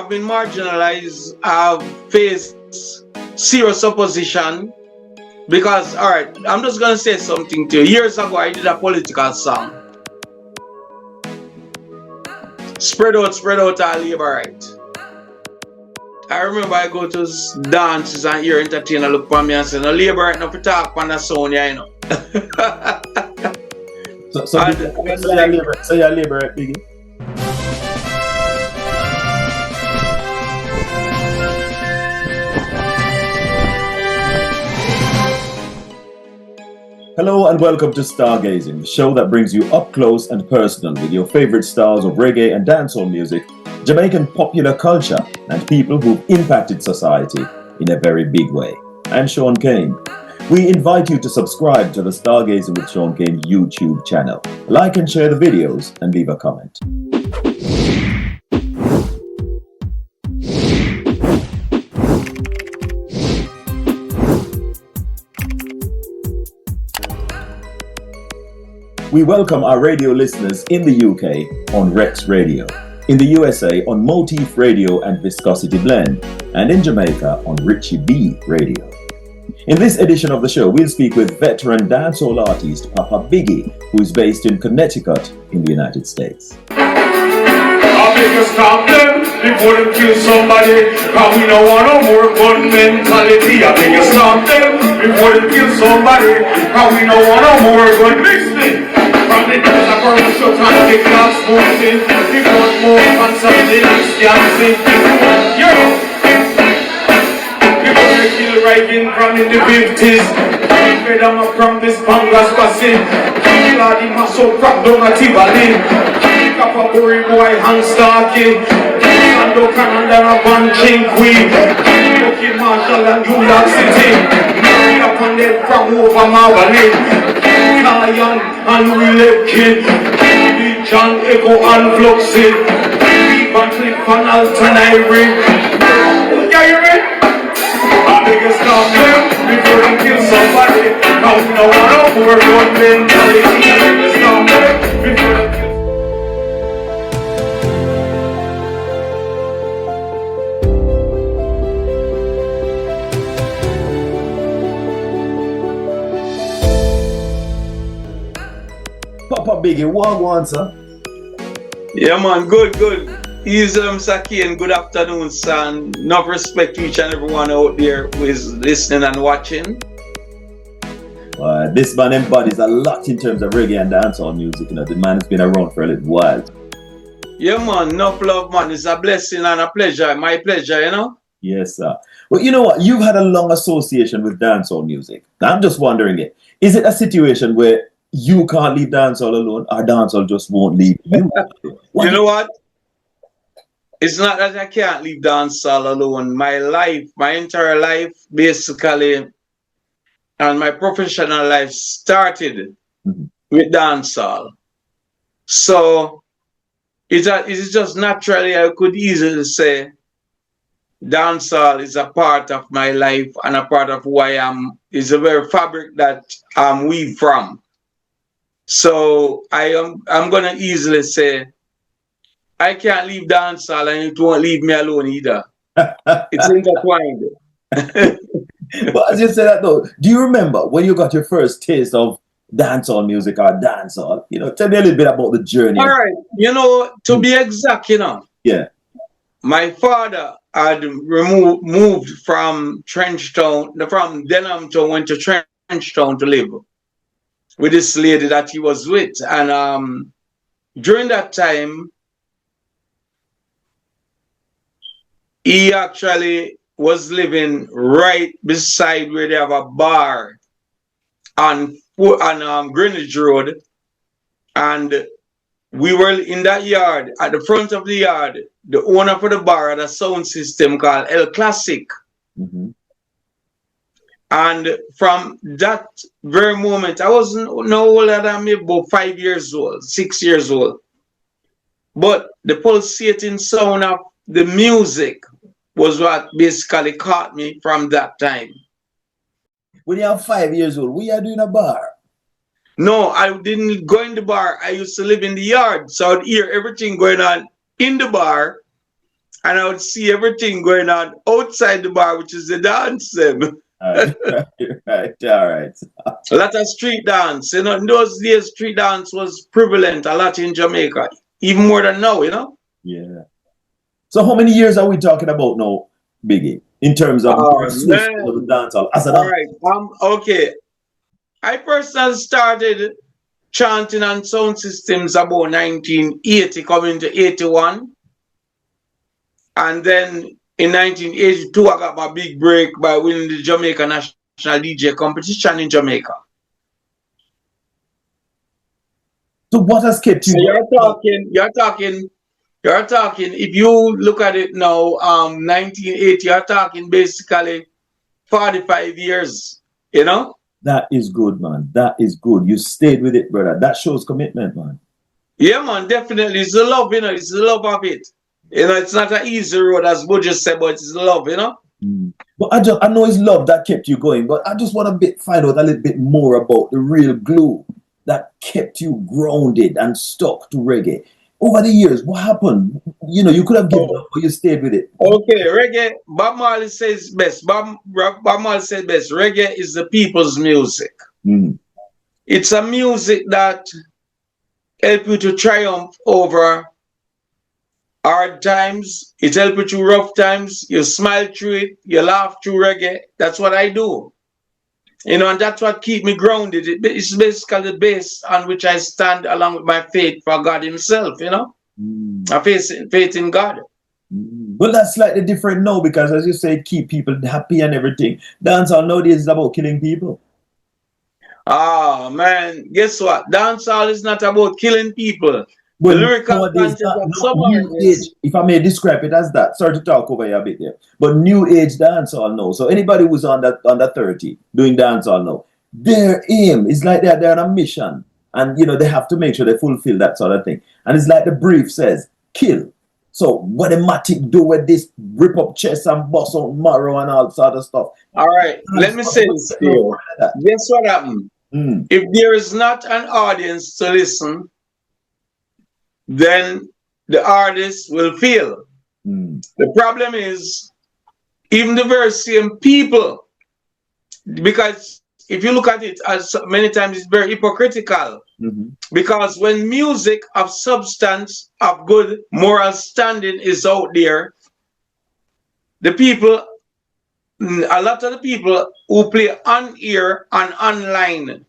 I've been marginalized. I've faced serious opposition because, all right, I'm just gonna say something to you. Years ago, I did a political song. Spread out our labor right. I remember I go to dances and hear entertainer look for me and say, no labor right now for talk on the sound, yeah, you know. So you're labor right, Biggie? Hello and welcome to Stargazing, the show that brings you up close and personal with your favorite stars of reggae and dancehall music, Jamaican popular culture, and people who've impacted society in a very big way. I'm Shaun Cain. We invite you to subscribe to the Stargazing with Shaun Cain YouTube channel. Like and share the videos and leave a comment. We welcome our radio listeners in the UK on Rex Radio, in the USA on Motif Radio and Viscosity Blend, and in Jamaica on Richie B Radio. In this edition of the show, we'll speak with veteran dancehall artist Papa Biggy, who is based in Connecticut in the United States. I make you stop them before them kill somebody, cause we don't want no more gun mentality. I make you stop them before them kill somebody, cause we don't want no more gun mixing. From the days of our shut and the class smoking, we want more fans of the next dancing. Yo! People were killed right in from in the 50s. We fed them up from this bangas passing. Kill all the muscle crap down at Tivoli. Papa Biggy boy hand stalking. Sando Canada and a bunching queen. Lucky Marshall and New York City. Married up on them from over Marvin. Lion and Willie Kid, Big John Echo and Fluxid, Big Van Cliff and Alton Irie. Yeah, you ready? I think it's stop them before they kill somebody. Now we don't want no more gun mentality. I think it's stop them before they kill. Papa Biggy, what sir? Yeah, man, good. He's Shaun Cain. Good afternoon, son. Enough respect to each and everyone out there who is listening and watching. This man embodies a lot in terms of reggae and dancehall music. You know, the man has been around for a little while. Yeah, man, enough love, man. It's a blessing and a pleasure. My pleasure, you know? Yes, sir. Well, you know what? You've had a long association with dancehall music. I'm just wondering, is it a situation where you can't leave dancehall alone, or dancehall just won't leave you? You know what? It's not that I can't leave dancehall alone. My life, my entire life, basically, and my professional life started with dancehall. So it's just naturally, I could easily say, dancehall is a part of my life and a part of who I am. It's the very fabric that I'm weaved from. So I'm gonna easily say I can't leave dancehall and it won't leave me alone either. It's intertwined. But as you say that though, do you remember when you got your first taste of dancehall music or dancehall? You know, tell me a little bit about the journey. All right, you know, to be exact, you know. Yeah. My father had moved from from Denham Town, went to Trench Town to live with this lady that he was with. And during that time, he actually was living right beside where they have a bar on Greenwich Road. And we were in that yard, at the front of the yard. The owner for the bar had a sound system called El Classic. Mm-hmm. And from that very moment, I was no older than me, about 5 years old, 6 years old. But the pulsating sound of the music was what basically caught me from that time. When you are 5 years old, we are doing a bar. No, I didn't go in the bar. I used to live in the yard. So I'd hear everything going on in the bar. and I would see everything going on outside the bar, which is the dance. Right, right, all right. A lot of street dance. You know, in those days, street dance was prevalent a lot in Jamaica, even more than now, you know. Yeah. So how many years are we talking about now, Biggie, in terms of your Oh association with man. dancehall as an All artist? right. Okay. I personally started chanting on sound systems about 1980, coming to 81. And then in 1982, I got my big break by winning the Jamaica National DJ competition in Jamaica. So what has kept So you going? you're talking, if you look at it now, 1980, you're talking basically 45 years, you know? That is good, man. That is good. You stayed with it, brother. That shows commitment, man. Yeah, man, definitely. It's the love, you know, it's the love of it. You know, it's not an easy road, as Budget said, but it's the love, you know? Mm. But I know it's love that kept you going, but I just want to find out a little bit more about the real glue that kept you grounded and stuck to reggae. Over the years, what happened? You know, you could have given Oh, up, but you stayed with it. okay, reggae, Bob Marley says best. Bob Marley said best. Reggae is the people's music. Mm. It's a music that help you to triumph over hard times. It helps you through rough times. You smile through it. You laugh through reggae. That's what I do. You know, and that's what keep me grounded. It's basically the base on which I stand along with my faith for God Himself, you know? Mm. I faith in God. Mm. But that's slightly different now because, as you said, keep people happy and everything. Dancehall nowadays is about killing people. Ah, man, guess what? Dancehall is not about killing people. The But lyrical nowadays, content of not some new age, artists. if I may describe it as that. Sorry to talk over you a bit there. But new age dancehall now. So anybody who's under 30 doing dancehall now, their aim is like they're on a mission. And you know, they have to make sure they fulfill that sort of thing. And it's like the brief says, kill. So what the Matic do with this rip up chest and bust out marrow and all sort of stuff. All right, let me say Dancehall this to no you. part of that. Guess what happened? Mm, If there is not an audience to listen, then the artist will fail. mm, The problem is, even the very same people, because if you look at it as many times, it's very hypocritical. mhm, Because when music of substance, of good moral standing is out there, the people, a lot of the people who play on ear and online,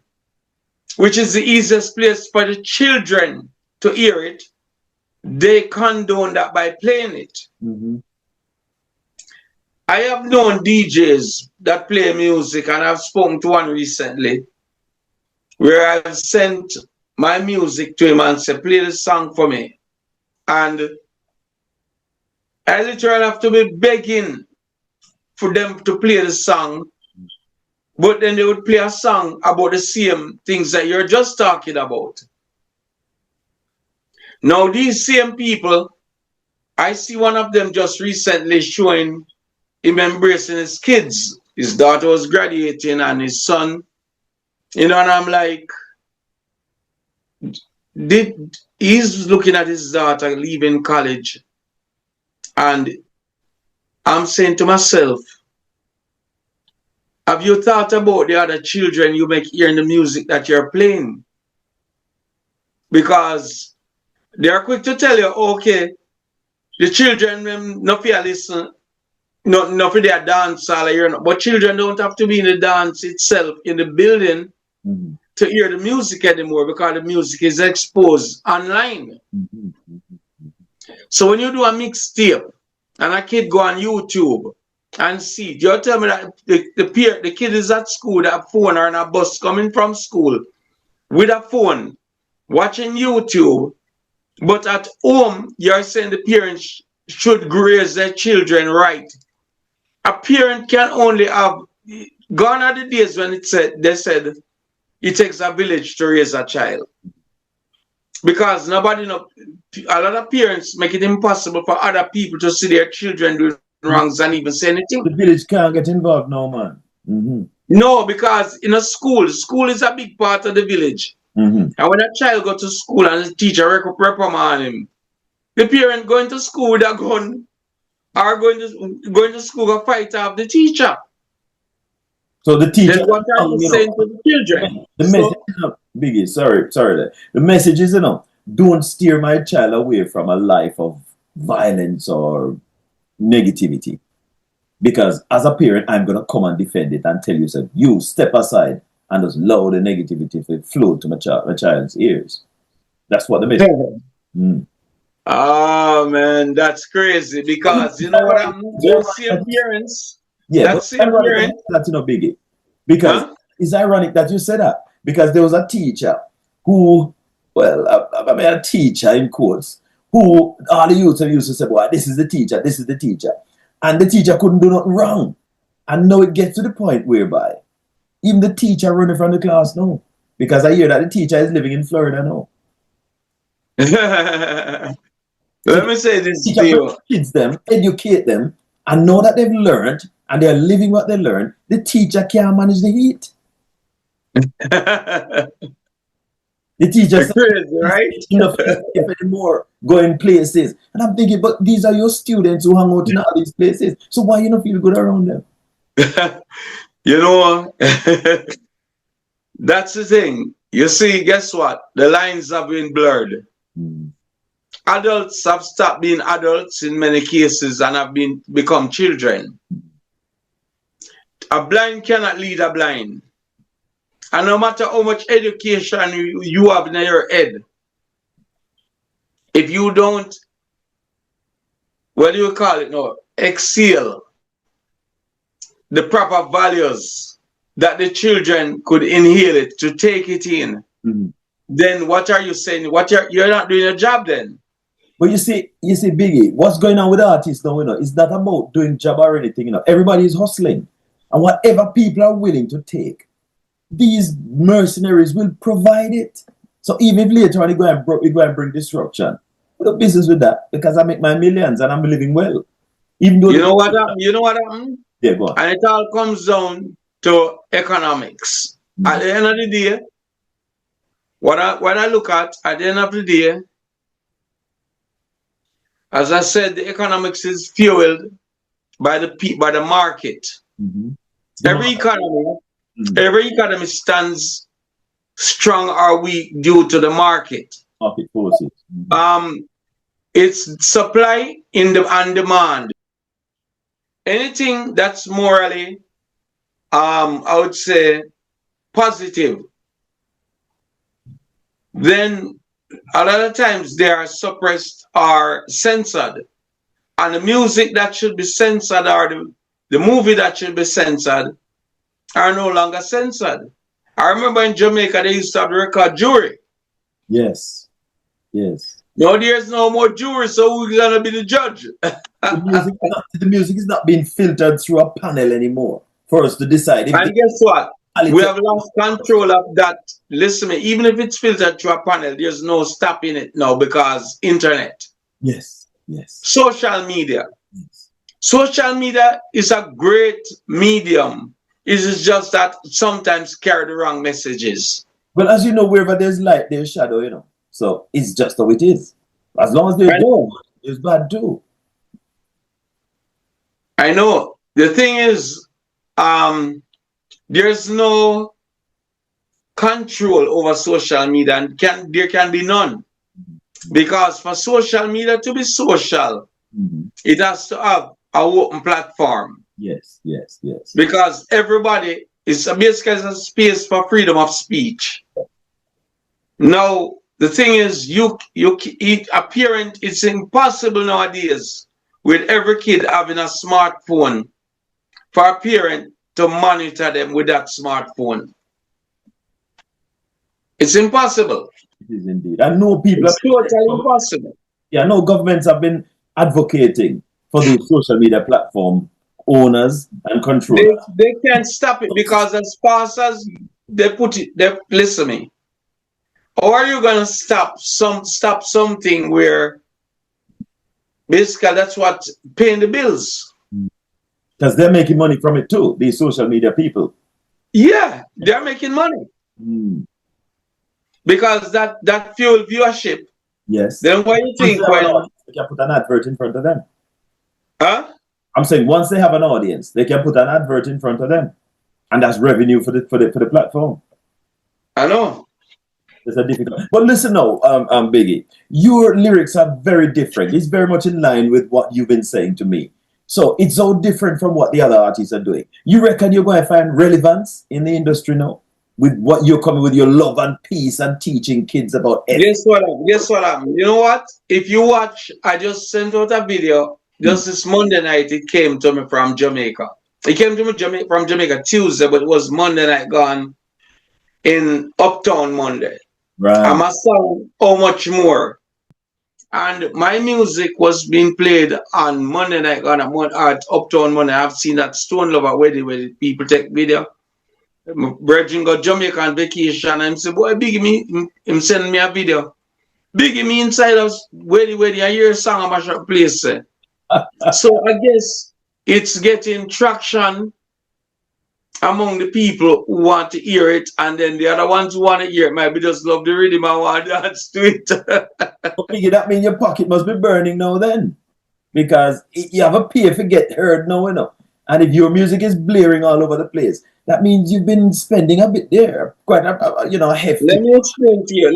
which is the easiest place for the children to hear it, they condone that by playing it. mhm, I have known DJs that play music, and I've spoken to one recently where I've sent my music to him and said, play the song for me. And I literally have to be begging for them to play the song, but then they would play a song about the same things that you're just talking about. Now, these same people, I see one of them just recently showing him embracing his kids. His daughter was graduating and his son, you know, and I'm like, he's looking at his daughter leaving college, and I'm saying to myself, have you thought about the other children you make hearing the music that you're playing? Because they are quick to tell you, okay, the children no fear listen, no for their dance all, but children don't have to be in the dance itself in the building mhm, to hear the music anymore because the music is exposed online. mhm, So when you do a mixtape and a kid go on YouTube and see it, you tell me that the kid is at school, that phone or on a bus coming from school with a phone, watching YouTube, but at home you're saying the parents should raise their children right. A parent can only have, gone are the days when they said it takes a village to raise a child. Because nobody know, a lot of parents make it impossible for other people to see their children doing wrongs and even say anything. The village can't get involved now, man. Mm-hmm. No, because in a school is a big part of the village. Mm-hmm. And when a child go to school and the teacher reprimand him, the parent going to school with a gun are going to school to fight off the teacher. So the teacher, Then what are you saying to the children? the message, Biggie, sorry, the message is, don't steer my child away from a life of violence or negativity. Because as a parent, I'm going to come and defend it and tell you, so you step aside and just allow the negativity to flow to my child's ears. That's what the message is. Mm. Oh man, that's crazy because you know what happened? Those same parents. Yeah, That but same parent. that's no Biggie. Because it's ironic that you said that. Because there was a teacher who, well, I mean, a teacher in quotes, who all the youth used to say, boy, this is the teacher, this is the teacher. And the teacher couldn't do nothing wrong. And now it gets to the point whereby even the teacher running from the class now. Because I hear that the teacher is living in Florida now. Let me say this to you. Kids them, educate them, and know that they've learned and they're living what they learned. The teacher can't manage the heat. The teacher crazy, right? Enough anymore, going places. And I'm thinking, but these are your students who hang out in all these places. So why you not feel good around them? You know, that's the thing. You see, guess what? The lines have been blurred. Adults have stopped being adults in many cases and have become children. A blind cannot lead a blind. And no matter how much education you have in your head, if you don't, what do you call it now, exhale the proper values that the children could inhale it, to take it in, then what are you saying? You're not doing your job then. But you see, Biggie, what's going on with artists now, it's not about doing job or anything, Everybody is hustling. And whatever people are willing to take, these mercenaries will provide it. So even if later on we go and bring disruption, put a business with that, because I make my millions and I'm living well. Even though you know what happened? Yeah, go on. And it all comes down to economics. At the end of the day, what I look at the end of the day, as I said, the economics is fueled by the market. Every economy stands strong or weak due to the market. Market forces. It's supply and demand. Anything that's morally, I would say, positive, then a lot of times they are suppressed or censored. And the music that should be censored or the movie that should be censored are no longer censored. I remember in Jamaica they used to have the record jury. Yes. Now there's no more jury, so who's gonna be the judge? The music is not being filtered through a panel anymore for us to decide. And guess what? We have lost control of that. Listen to me, even if it's filtered through a panel, there's no stopping it now because internet. Yes. Social media. Yes. Social media is a great medium. It is just that sometimes carry the wrong messages. Well, as you know, wherever there's light, there's shadow, So it's just how it is. As long as there's good, there's bad too. I know. The thing is, there's no control over social media, and there can be none. Because for social media to be social, it has to have an open platform. Yes. Because everybody is basically a space for freedom of speech. Now, the thing is, a parent, it's impossible nowadays with every kid having a smartphone for a parent to monitor them with that smartphone. It's impossible. It is indeed. I know people. It's totally impossible. Yeah, I know governments have been advocating for the social media platform owners and controllers. They can't stop it because as fast as they put it, listen to me. How are you gonna stop something where basically that's what paying the bills? Because they're making money from it too, these social media people. Yeah, they're making money. Because that fuel viewership. Yes. Then what do you think when you can put an advert in front of them? Huh? I'm saying once they have an audience, they can put an advert in front of them, and that's revenue for the platform. I know. It's a difficult. But listen now, Biggie, your lyrics are very different. It's very much in line with what you've been saying to me. So it's so different from what the other artists are doing. You reckon you're going to find relevance in the industry now with what you're coming with, your love and peace and teaching kids about it? Guess what? Guess what? You know what? If you watch, I just sent out a video just this Monday night. It came to me from Jamaica. It came to me from Jamaica Tuesday, but it was Monday night gone in Uptown Monday. Right. I'm a song How Much More. And my music was being played on Monday night on at Uptown Monday. I've seen that Stone Lover wedding where people take video. My brethren got Jamaican vacation and say, boy, Biggie me, him send me a video. Biggie me inside of wedding, I hear a song about a place. So I guess it's getting traction among the people who want to hear it, and then the other ones who want to hear it maybe just love the rhythm and want to dance to it. Biggie, that means your pocket must be burning now then, because you have a pay for get heard now, you know. And if your music is blaring all over the place, that means you've been spending a bit there, quite a hefty. Let me explain to you.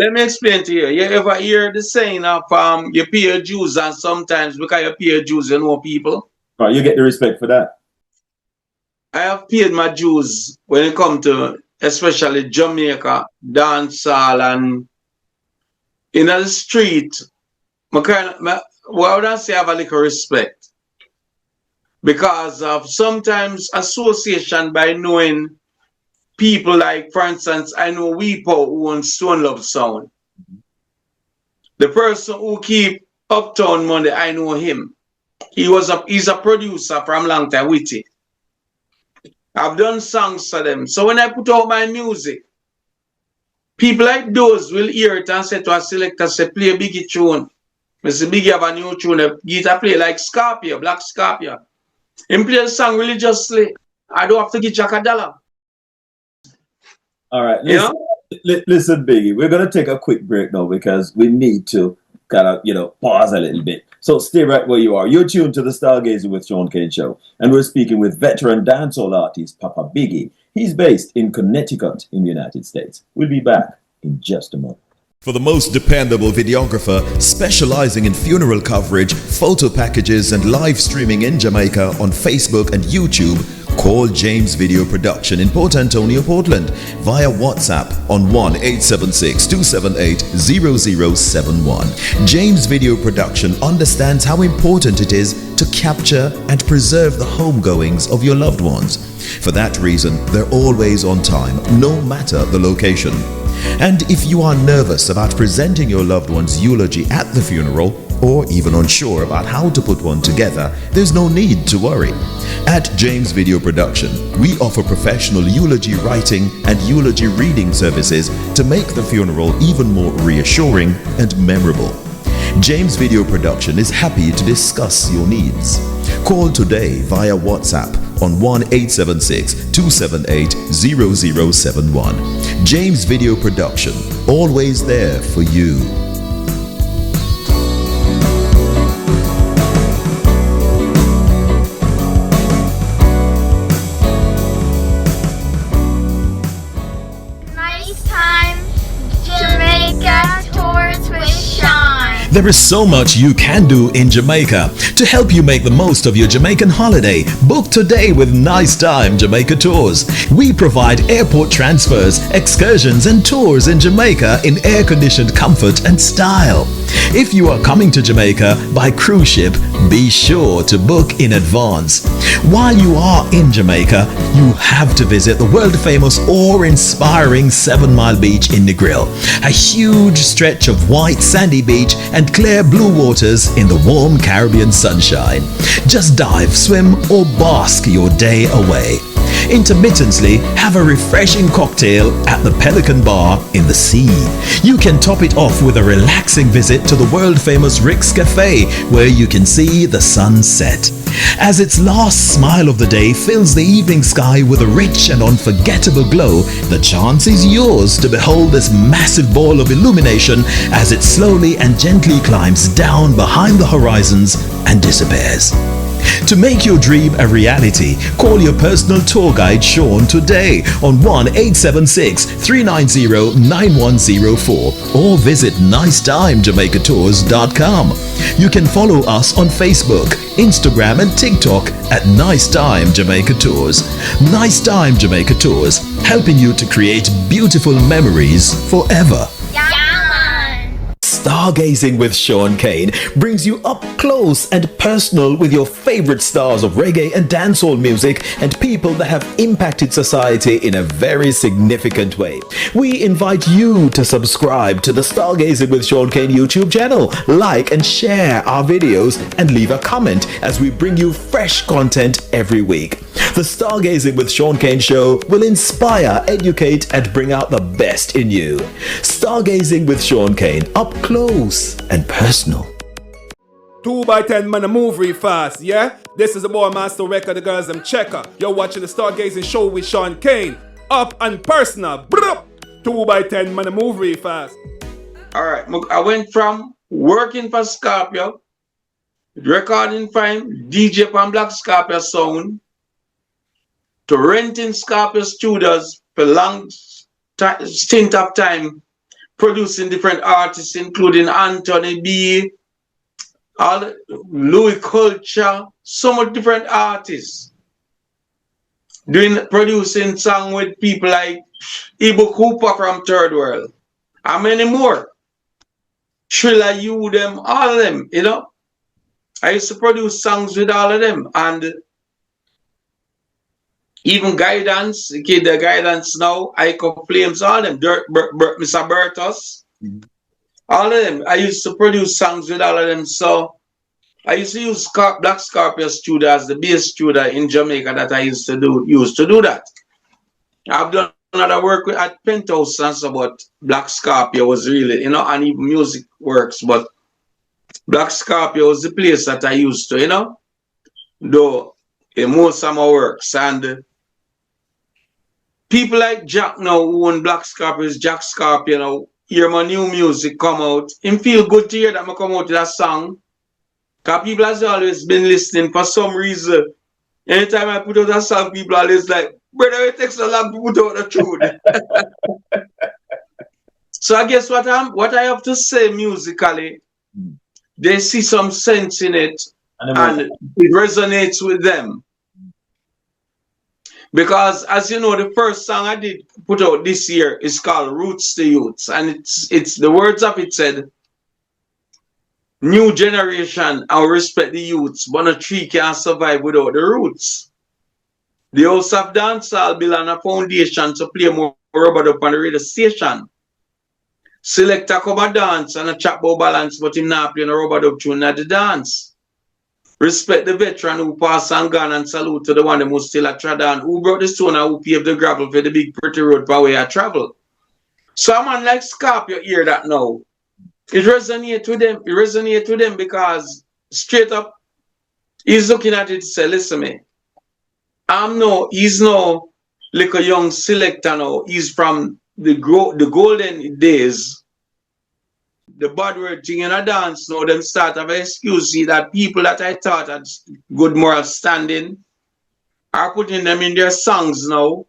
You ever hear the saying of you pay your dues, and sometimes because you pay your dues, you know people? Right, you get the respect for that. I have paid my dues when it comes to especially Jamaica, dancehall, and in the street. Well, I would say I have a little respect because of sometimes association by knowing people like, for instance, I know Weepo who owns Stone Love Sound. The person who keep Uptown Monday, I know him. He's a producer from long time with it. I've done songs for them. So when I put out my music, people like those will hear it and say to a selector, say, play a Biggie tune. Mr. Biggie have a new tune, a guitar play like Scorpio, Black Scorpio. Him play the song religiously. I don't have to give Jack a dollar. All right. Listen, Biggie, we're going to take a quick break now because we need to kind of, pause a little bit. So stay right where you are. You're tuned to the Stargazing with Shaun Cain show. And we're speaking with veteran dancehall artist Papa Biggy. He's based in Connecticut in the United States. We'll be back in just a moment. For the most dependable videographer specializing in funeral coverage, photo packages and live streaming in Jamaica on Facebook and YouTube, call James Video Production in Port Antonio, Portland via WhatsApp on 1-876-278-0071. James Video Production understands how important it is to capture and preserve the homegoings of your loved ones. For that reason, they're always on time, no matter the location. And if you are nervous about presenting your loved one's eulogy at the funeral, or even unsure about how to put one together, there's no need to worry. At James Video Production, we offer professional eulogy writing and eulogy reading services to make the funeral even more reassuring and memorable. James Video Production is happy to discuss your needs. Call today via WhatsApp on 1-876-278-0071. James Video Production, always there for you. Nice time, Jamaica tours with Shaun. There is so much you can do in Jamaica. To help you make the most of your Jamaican holiday, book today with Nice Time Jamaica Tours. We provide airport transfers, excursions and tours in Jamaica in air-conditioned comfort and style. If you are coming to Jamaica by cruise ship, be sure to book in advance. While you are in Jamaica, you have to visit the world-famous awe-inspiring 7 Mile Beach in Negril, a huge stretch of white sandy beach and clear blue waters in the warm Caribbean sunshine. Just dive, swim or bask your day away. Intermittently, have a refreshing cocktail at the Pelican Bar in the sea. You can top it off with a relaxing visit to the world-famous Rick's Cafe, where you can see the sunset. As its last smile of the day fills the evening sky with a rich and unforgettable glow, the chance is yours to behold this massive ball of illumination as it slowly and gently climbs down behind the horizons and disappears. To make your dream a reality, call your personal tour guide Shaun today on 1-876-390-9104 or visit nicetimejamaicatours.com. You can follow us on Facebook, Instagram and TikTok at Nice Time Jamaica Tours. Nice Time Jamaica Tours, helping you to create beautiful memories forever. Stargazing with Shaun Cain brings you up close and personal with your favorite stars of reggae and dancehall music and people that have impacted society in a very significant way. We invite you to subscribe to the Stargazing with Shaun Cain YouTube channel, like and share our videos, and leave a comment as we bring you fresh content every week. The Stargazing with Shaun Cain show will inspire, educate, and bring out the best in you. Stargazing with Shaun Cain, up close and personal. 2x10 man, move real fast, yeah? This is the boy Master Record, the girls them checker. You're watching the Stargazing show with Shaun Cain. Up and personal. 2x10 man, move real fast. Alright, I went from working for Scorpio, recording fine, DJ from Black Scorpio Sound, to renting Scorpio Studios for long stint of time, producing different artists, including Anthony B, all Louie Culture, so much different artists. Producing song with people like Ibu Cooper from Third World, and many more. Shrilla U, them, all of them, you know. I used to produce songs with all of them, and even Guidance, the kid, the Guidance now, Ico Flames, all of them, Mr. Bertus, all of them. I used to produce songs with all of them. So I used to use Black Scorpio Studio as the bass studio in Jamaica that I used to do that. I've done another work at Penthouse and so, but Black Scorpio was really, you know, and even music works, but Black Scorpio was the place that I used to, you know, do most of my works. And people like Jack now who own Black Scorpio, is Jack Scorpio, you know, hear my new music come out. Him feel good to hear that I come out with a song. Because people has always been listening for some reason. Anytime I put out a song, people always like, brother, it takes so long to put out the tune. So I guess what I have to say musically, they see some sense in it and it resonates with them. Because as you know, the first song I did put out this year is called Roots to Youths, and it's the words of it said, new generation, I respect the youths, but a tree can't survive without the roots. The house of dancehall build on a foundation to play more rubber up on the radio station. Selector come a dance and a chap about balance, but him not playing a rubber dub tune at the dance. Respect the veteran who pass and gone, and salute to the one who still a tradan, who brought the stone and who paved the gravel for the big pretty road for where I travel. So a man like Scorpio hear that now. It resonates with them. It resonates with them because straight up, he's looking at it and say, listen me, he's no like a young selector now. He's from the golden days. The bad word thing in a dance now, them start have an excuse. See that people that I thought had good moral standing are putting them in their songs now,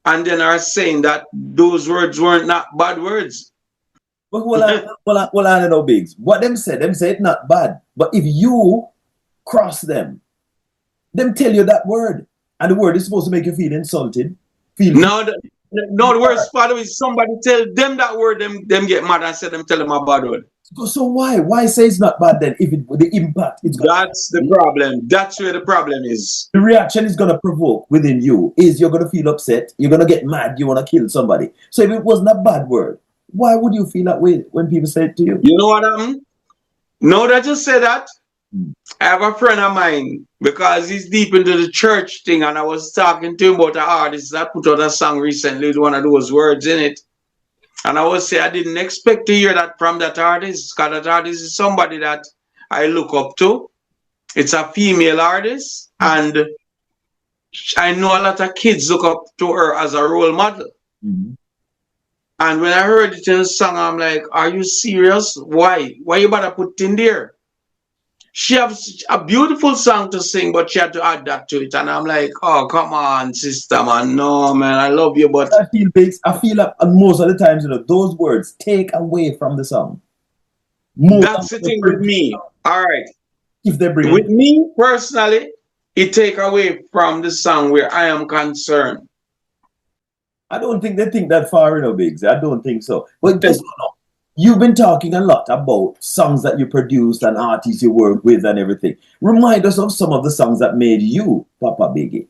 and then are saying that those words weren't not bad words. But well, I don't know, Biggs. What them say it's not bad. But if you cross them tell you that word, and the word is supposed to make you feel insulted. No, the worst part is somebody tell them that word, them get mad and say them tell them a bad word. So why? Why say it's not bad then? If the impact it's gonna, that's the problem. That's where the problem is. The reaction is gonna provoke within you is you're gonna feel upset, you're gonna get mad, you wanna kill somebody. So if it wasn't a bad word, why would you feel that way when people say it to you? You know what happened? Now that you say that, I have a friend of mine, because he's deep into the church thing, and I was talking to him about an artist that put out a song recently with one of those words in it. And I was saying I didn't expect to hear that from that artist, because that artist is somebody that I look up to. It's a female artist, and I know a lot of kids look up to her as a role model. Mm-hmm. And when I heard it in the song, I'm like, are you serious? Why? Why you better put it in there? She has a beautiful song to sing, but she had to add that to it. And I'm like, oh, come on, sister, man. No, man, I love you, but I feel big. I feel like most of the times, those words take away from the song. More than that's the the thing with producer, me. All right. if they bring With it. me personally, it take away from the song where I am concerned. I don't think they think that far, Biggs. I don't think so. But guess what? No? You've been talking a lot about songs that you produced and artists you work with and everything. Remind us of some of the songs that made you Papa Biggy.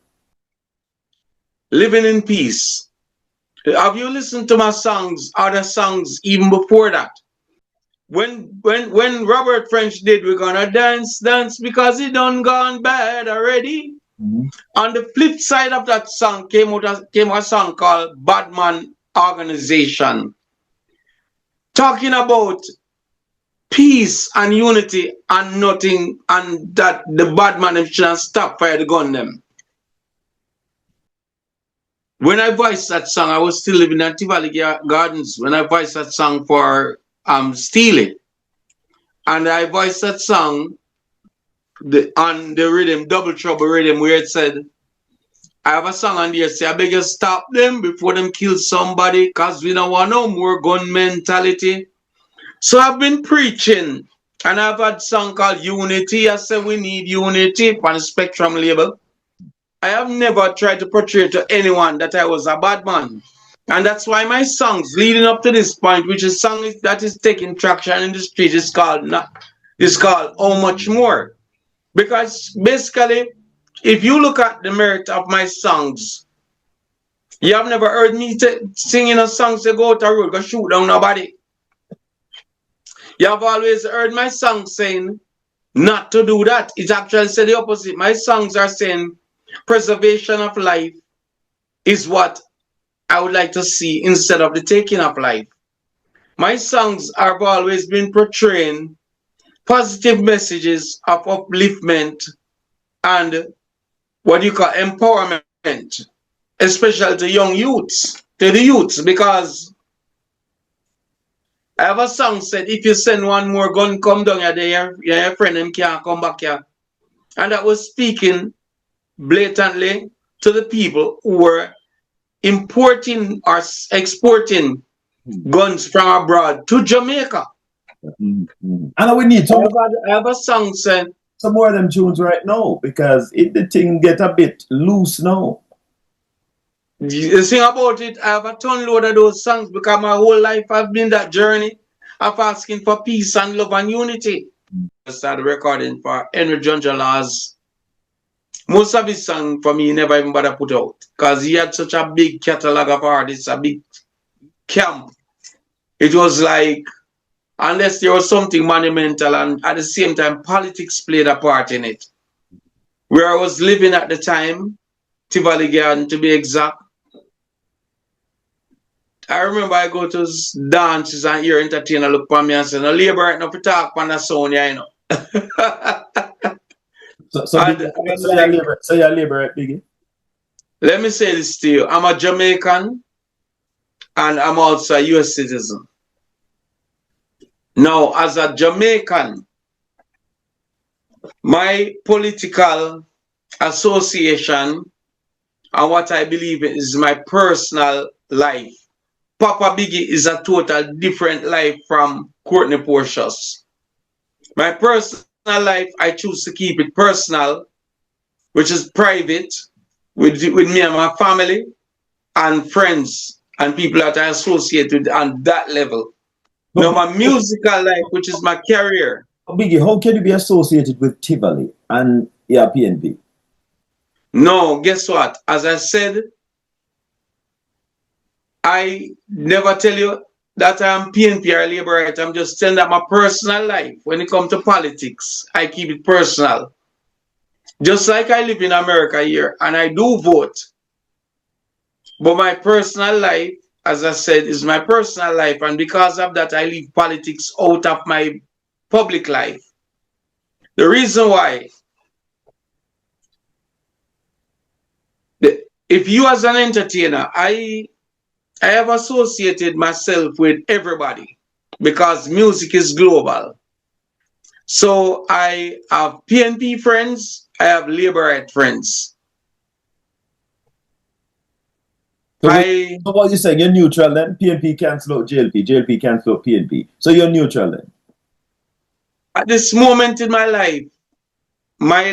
Living in Peace. Have you listened to my songs, other songs, even before that? When Robert French did We're Gonna Dance, Dance Because It Done Gone Bad Already. Mm-hmm. On the flip side of that song came a song called Badman Organization. Talking about peace and unity and nothing, and that the bad man shouldn't stop fire the gun them. When I voiced that song, I was still living in Tivoli Gardens. When I voiced that song for Steely, and I voiced that song on the rhythm, Double Trouble rhythm, where it said, I have a song on there, say, I beg you stop them before them kill somebody, because we don't want no more gun mentality. So I've been preaching, and I've had a song called Unity. I said we need unity on the Spectrum label. I have never tried to portray to anyone that I was a bad man. And that's why my songs leading up to this point, which is song that is taking traction in the street, is called How Much More. Because basically, if you look at the merit of my songs, you have never heard me singing a song to go out the road, go shoot down nobody. You have always heard my songs saying not to do that. It actually said the opposite. My songs are saying preservation of life is what I would like to see instead of the taking of life. My songs have always been portraying positive messages of upliftment and what you call empowerment, especially to young youths, to the youths, because I have a song said, if you send one more gun come down here, your friend them can't come back here. And that was speaking blatantly to the people who were importing or exporting guns from abroad to Jamaica. Mm-hmm. And we need I have a song said, some more of them tunes right now, because the thing get a bit loose now. The thing about it, I have a ton load of those songs because my whole life I've been that journey of asking for peace and love and unity. I started recording for Henry Junja Laws. Most of his songs for me he never even bother put out because he had such a big catalog of artists, a big camp. It was like, unless there was something monumental, and at the same time politics played a part in it. Where I was living at the time, Tivoli Garden to be exact, I remember I go to dances and hear entertainer look for me and say, no labor right now to talk on the sound, you know. So you're labor right, Biggie? Let me say this to you. I'm a Jamaican and I'm also a US citizen. Now, as a Jamaican, my political association and what I believe in is my personal life. Papa Biggy is a total different life from Courtney Porteous. My personal life, I choose to keep it personal, which is private, with me and my family and friends and people that I associate with on that level. Now, my musical life, which is my career. Biggie, how can you be associated with Tivoli and PNP? No, guess what? As I said, I never tell you that I'm PNP or Labourite. I'm just saying that my personal life, when it comes to politics, I keep it personal. Just like I live in America here and I do vote. But my personal life, as I said, is my personal life. And because of that, I leave politics out of my public life. The reason why, if you as an entertainer, I have associated myself with everybody because music is global. So I have PNP friends, I have Labourite friends. So, I so what you saying? You're neutral then? PNP cancel out JLP, JLP cancel out PNP. So you're neutral then? at this moment in my life, my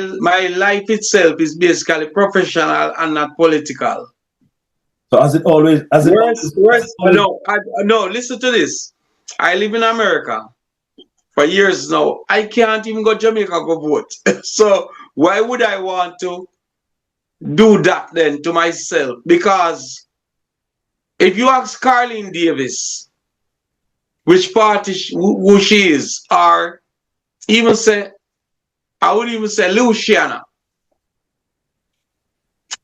life itself is basically professional and not political. So as it always, No, listen to this. I live in America for years now. I can't even go to Jamaica go vote. So why would I want to do that then to myself? Because if you ask Carlene Davis which party who she is, or even say, I would even say Luciana,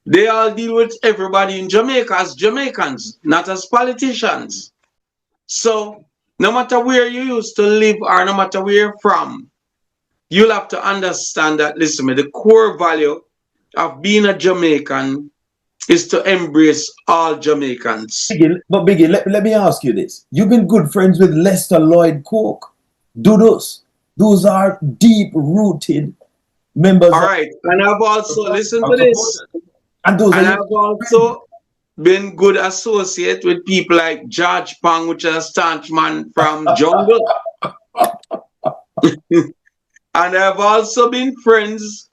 they all deal with everybody in Jamaica as Jamaicans, not as politicians. So no matter where you used to live or no matter where you're from, you'll have to understand that, listen, the core value of being a Jamaican is to embrace all Jamaicans. Biggie, let me ask you this. You've been good friends with Lester Lloyd Cook. Those are deep-rooted members. All right. And I've also, listen to this, and I've also been good associate with people like George Pang, which is a staunch man from Jungle. And I've also been friends,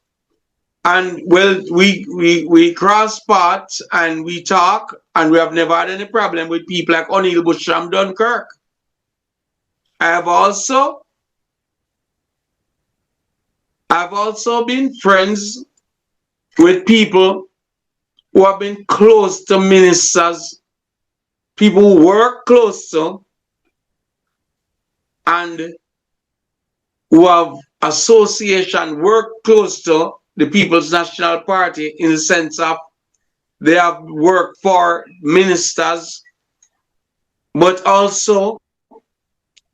and well, we cross paths and we talk, and we have never had any problem with people like O'Neill Bush from Dunkirk. I have also been friends with people who have been close to ministers, people who work close to, and who have association work close to the People's National Party, in the sense of they have worked for ministers, but also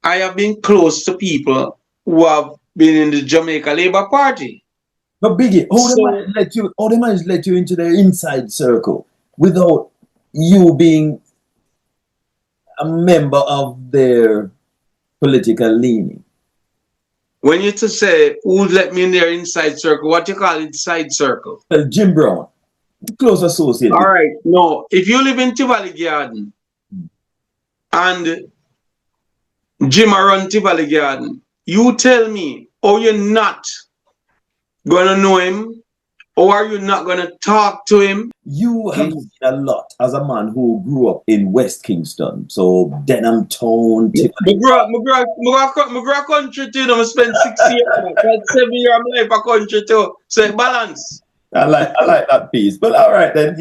I have been close to people who have been in the Jamaica Labour Party. But Biggie, how they manage to let you into their inside circle without you being a member of their political leaning? When you to say who let me in their inside circle, what you call inside circle? Well, Jim Brown, close associate. All right, no. If you live in Tivoli Garden and Jim run Tivoli Garden, you tell me, oh, you're not gonna know him, or are you not gonna talk to him? You have seen a lot as a man who grew up in West Kingston, so Denham Town. I grew up country too. I spent 6 years, 7 years of my life a country too. So balance. I like that piece. But all right, then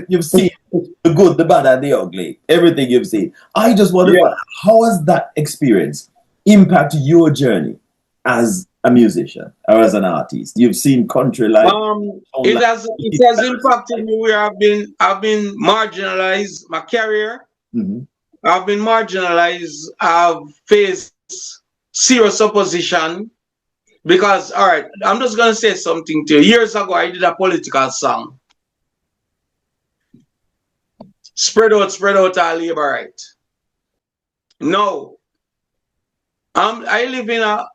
you've seen the good, the bad, and the ugly. Everything you've seen. I just wonder, how has that experience impacted your journey as a musician or as an artist? You've seen country life. It has impacted me where I've been marginalized. My career. Mm-hmm. I've been marginalized. I've faced serious opposition. Because, all right, I'm just going to say something to you. Years ago, I did a political song. Spread out our labor right. No. I live in a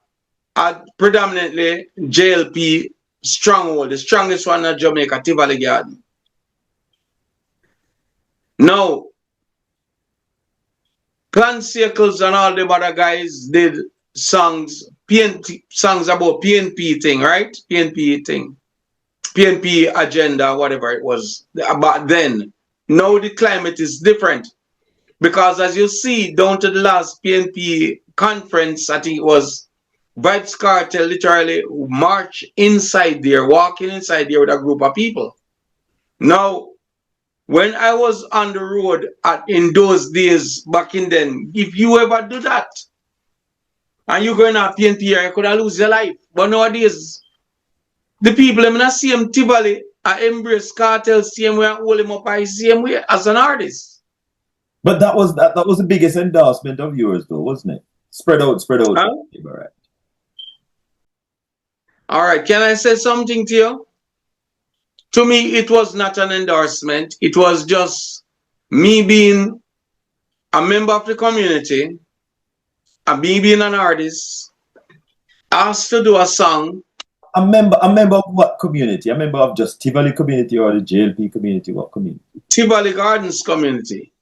predominantly JLP stronghold, the strongest one in Jamaica, Tivoli Garden. No. Clan Circles and all the other guys did songs about PNP thing, right? PNP thing. PNP agenda, whatever it was. But then, now the climate is different. Because as you see, down to the last PNP conference, I think it was Vibes Cartel literally march inside there, walking inside there with a group of people. Now, when I was on the road in those days, back in then, if you ever do that, and you're going to PNP, you could have lose your life. But nowadays, the people in the same Tivoli embrace cartel same way and hold him up the same way as an artist. But that was the biggest endorsement of yours, though, wasn't it? Spread out. Huh? All right, can I say something to you? To me, it was not an endorsement. It was just me being a member of the community, and me being an artist, asked to do a song. A member of what community? A member of just Tivoli community or the JLP community? What community? Tivoli Gardens community.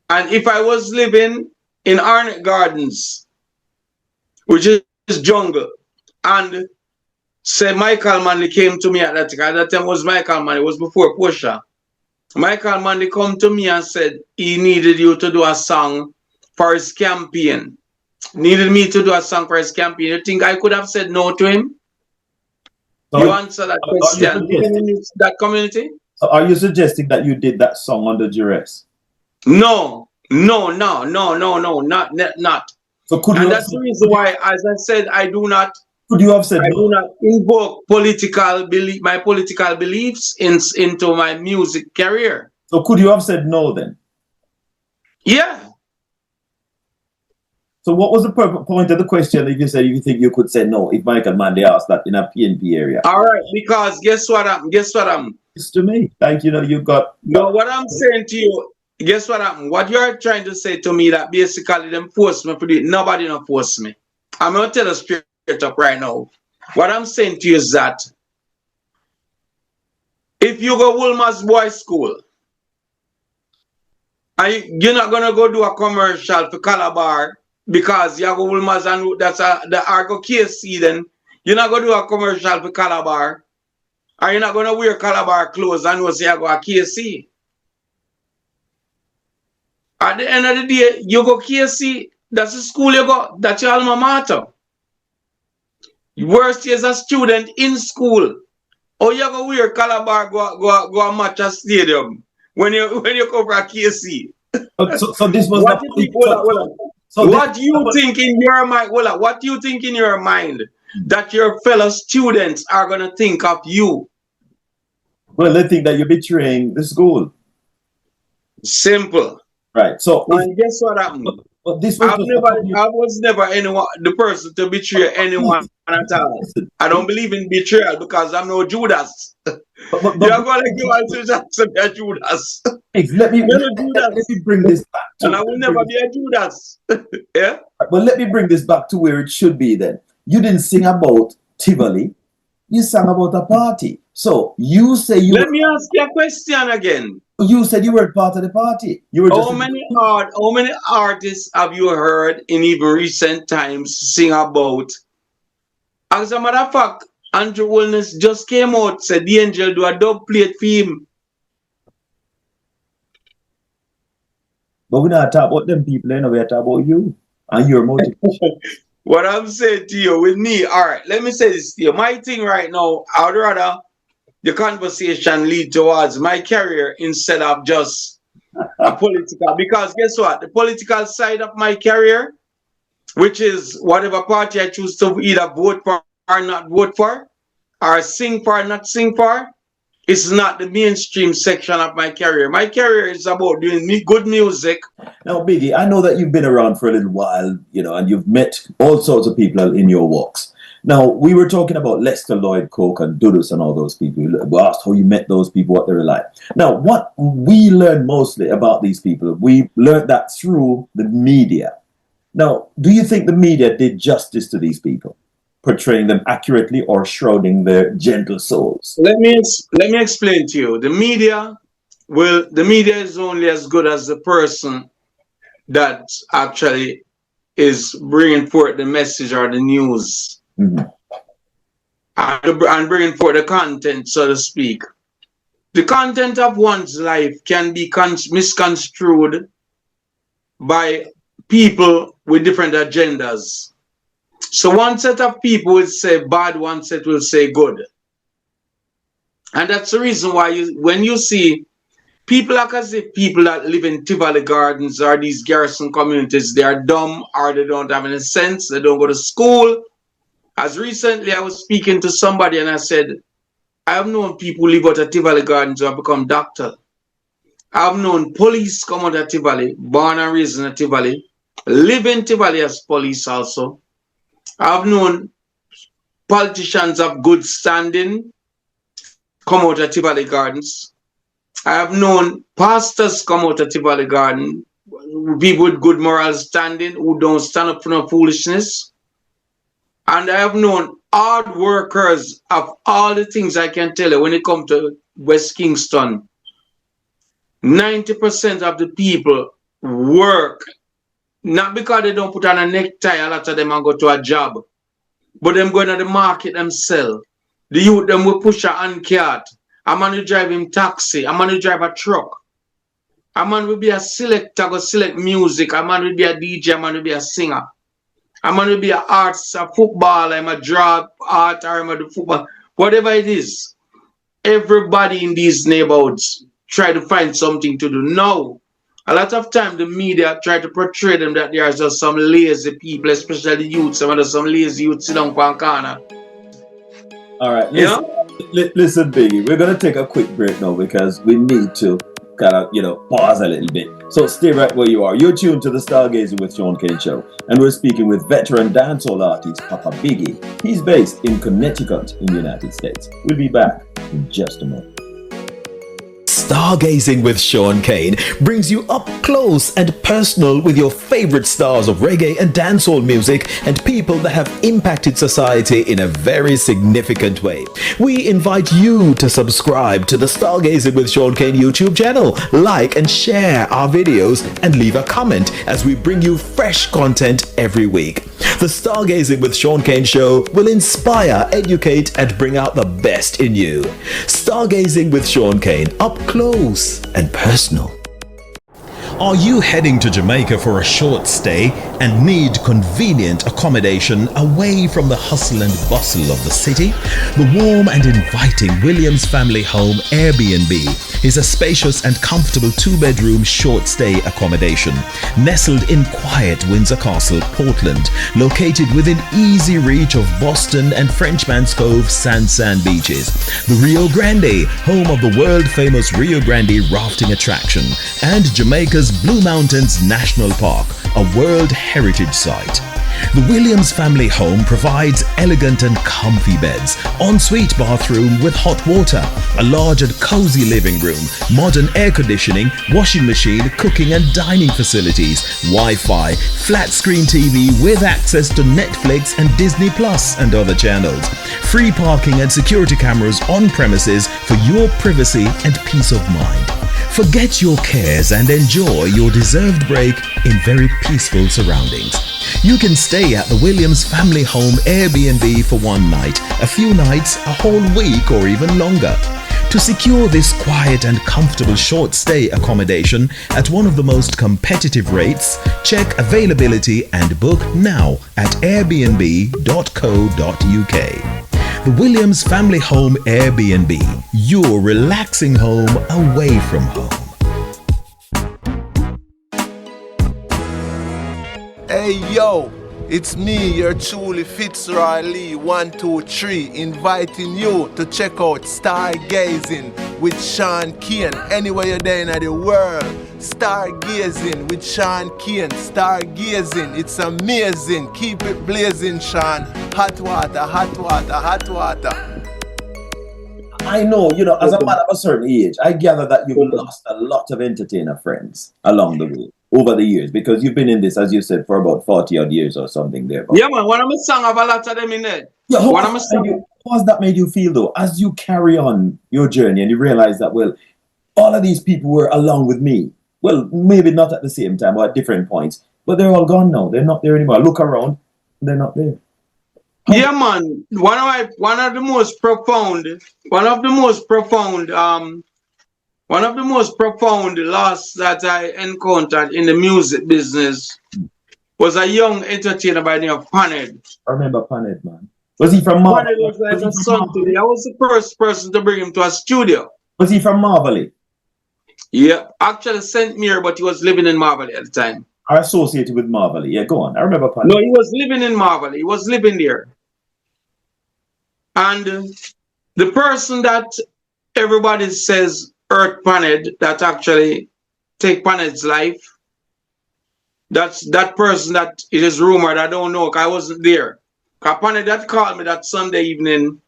And if I was living in Arnett Gardens, which is jungle, and say Michael Manley came to me at that time was Michael Manley, it was before Portia. Michael Manley come to me and said he needed you to do a song for his campaign. Needed me to do a song for his campaign. You think I could have said no to him? So you answer that question. Living in that community? So are you suggesting that you did that song under duress? No. Not. So could and you that's the reason why, as I said, I do not. Could you have said I no? do not invoke my political beliefs into my music career. So could you have said no then? Yeah. So what was the point of the question if you said you think you could say no if Michael Manley asked that in a PNP area? All right, because guess what? It's to me. Like, you got... No, what I'm saying to you, guess what happened? What you're trying to say to me that basically them force me to do it. Nobody not force me. I'm going to tell you straight up right now. What I'm saying to you is that if you go Wolmer's Boys School, and you're not going to go do a commercial for Calabar because you go Wolmer's and that's the Argo KC, then you're not going to do a commercial for Calabar, and you're not going to wear Calabar clothes and you say you go a KC. At the end of the day, you go KC, that's the school you go, that's your alma mater. Worst is a student in school. Or you go wear Calabar, go match a stadium when you come from KC. So this was what do you think in your mind? What do you think in your mind that your fellow students are gonna think of you? Well, they think that you're betraying the school. Simple. Right. So and guess what happened? But this I was never anyone the person to betray anyone at all. I don't believe in betrayal because I'm no Judas. You're gonna give us to Jackson be a Judas. Let me bring this back. And I will never be a Judas. Yeah? Well, let me bring this back to where it should be then. You didn't sing about Tivoli, you sang about a party. So you say you Let me ask you a question again. You said you weren't part of the party. You were how many artists have you heard in even recent times sing about? As a matter of fact, Andrew Wilness just came out, said the angel do a dub plate for him. But we're not talking about them people, we're talking about you and your motivation. What I'm saying to you, with me, all right, let me say this to you. My thing right now, I would rather the conversation lead towards my career instead of just a political. Because guess what? The political side of my career, which is whatever party I choose to either vote for or not vote for, or sing for or not sing for, is not the mainstream section of my career. My career is about doing good music. Now, Biggie, I know that you've been around for a little while, and you've met all sorts of people in your walks. Now, we were talking about Lester Lloyd Coke and Dudus and all those people. We asked how you met those people, what they were like. Now, what we learned mostly about these people, we learned that through the media. Now, do you think the media did justice to these people, portraying them accurately or shrouding their gentle souls? Let me explain to you. The media is only as good as the person that actually is bringing forth the message or the news. Mm-hmm. And bringing forth the content, so to speak. The content of one's life can be misconstrued by people with different agendas. So one set of people will say bad, one set will say good. And that's the reason why when you see people like as if people that live in Tivoli Gardens or these garrison communities, they are dumb or they don't have any sense, they don't go to school. As recently I was speaking to somebody and I said, I have known people live out of Tivoli Gardens who have become doctors. I have known police come out of Tivoli, born and raised in Tivoli, live in Tivoli as police also. I have known politicians of good standing come out of Tivoli Gardens. I have known pastors come out of Tivoli Garden people with good moral standing who don't stand up for no foolishness. And I have known hard workers of all the things I can tell you when it comes to West Kingston. 90% of the people work not because they don't put on a necktie, a lot of them and go to a job, but them going to the market themselves. The youth them will push a hand cart. A man will drive him taxi. A man will drive a truck. A man will be a selector, go select music. A man will be a DJ. A man will be a singer. A man will be an artist, a footballer. I'm a draw art or I'm a do football. Whatever it is, everybody in these neighborhoods try to find something to do. Now, a lot of time the media try to portray them that they are just some lazy people, especially the youth. Some lazy youth sit down on one corner. All right, listen, Biggie, we're gonna take a quick break now because we need to kind of, pause a little bit. So stay right where you are. You're tuned to the Stargazing with Shaun Cain show, and we're speaking with veteran dancehall artist Papa Biggy. He's based in Connecticut in the United States. We'll be back in just a moment. Stargazing with Shaun Cain brings you up close and personal with your favorite stars of reggae and dancehall music and people that have impacted society in a very significant way. We invite you to subscribe to the Stargazing with Shaun Cain YouTube channel, like and share our videos, and leave a comment as we bring you fresh content every week. The Stargazing with Shaun Cain show will inspire, educate, and bring out the best in you. Stargazing with Shaun Cain, up close and personal. Are you heading to Jamaica for a short stay and need convenient accommodation away from the hustle and bustle of the city? The warm and inviting Williams Family Home Airbnb is a spacious and comfortable 2-bedroom short stay accommodation nestled in quiet Windsor Castle, Portland, located within easy reach of Boston and Frenchman's Cove sand beaches, the Rio Grande, home of the world famous Rio Grande rafting attraction, and Jamaica's Blue Mountains National Park, a World Heritage Site. The Williams Family Home provides elegant and comfy beds, ensuite bathroom with hot water, a large and cozy living room, modern air conditioning, washing machine, cooking and dining facilities, Wi-Fi, flat screen TV with access to Netflix and Disney Plus and other channels, free parking and security cameras on premises for your privacy and peace of mind. Forget your cares and enjoy your deserved break in very peaceful surroundings. You can stay at the Williams Family Home Airbnb for one night, a few nights, a whole week, or even longer. To secure this quiet and comfortable short stay accommodation at one of the most competitive rates, check availability and book now at airbnb.co.uk. The Williams Family Home Airbnb, your relaxing home away from home. Hey yo, it's me, your truly Fitzroy Lee 123, inviting you to check out Stargazing with Shaun Cain. Anywhere you're there in the world, Stargazing with Shaun Cain. Stargazing, it's amazing. Keep it blazing, Shaun. Hot water, hot water, hot water. I know, as a man of a certain age, I gather that you've lost a lot of entertainer friends along the way, over the years, because you've been in this, as you said, for about 40 odd years or something there. Yeah, man, one of my songs have a lot of them in there. Yeah, how has that made you feel, though, as you carry on your journey and you realize that, well, all of these people were along with me? Well, maybe not at the same time or at different points, but they're all gone now. They're not there anymore. Look around, they're not there. Yeah, man. One of the most profound loss that I encountered in the music business was a young entertainer by the name of Paned. I remember Paned, man. Was he from Marvel? Paned was like a son to me. I was the first person to bring him to a studio. Was he from Marvel? Yeah, actually St. Mary, but he was living in Marvel at the time. Are associated with Marvel. Yeah, go on. I remember Paned. No, he was living in Marvel. He was living there. And the person that everybody says hurt Paned, that actually take Paned's life, that's that person that it is rumored. I don't know, because I wasn't there. Because Paned that called me that Sunday evening,